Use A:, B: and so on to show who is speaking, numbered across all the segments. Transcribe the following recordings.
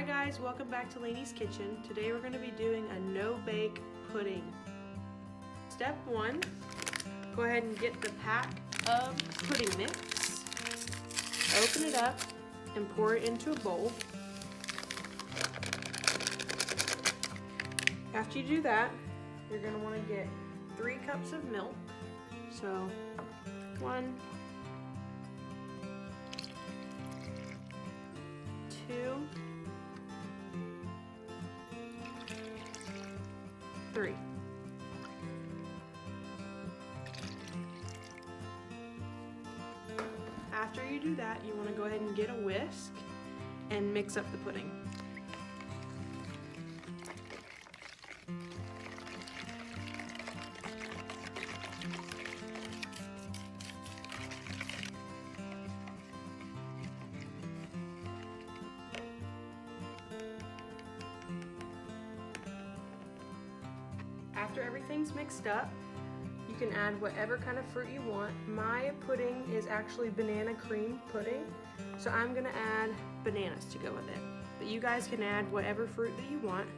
A: guys, welcome back to Laney's Kitchen. Today we're going to be doing a no-bake pudding. Step 1, go ahead and get the pack of pudding mix, open it up and pour it into a bowl. After you do that, you're going to want to get 3 cups of milk. So 1, 2, 3. After you do that, you want to go ahead and get a whisk and mix up the pudding. After everything's mixed up, you can add whatever kind of fruit you want. My pudding is actually banana cream pudding, so I'm gonna add bananas to go with it. But you guys can add whatever fruit that you want.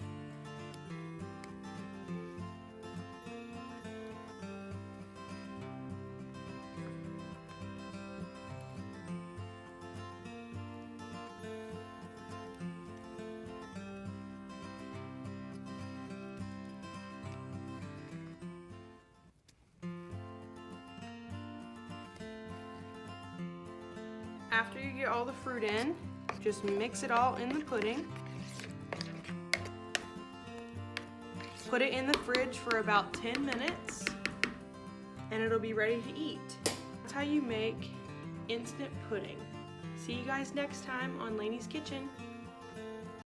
A: After you get all the fruit in, just mix it all in the pudding. Put it in the fridge for about 10 minutes and it'll be ready to eat. That's how you make instant pudding. See you guys next time on Laney's Kitchen.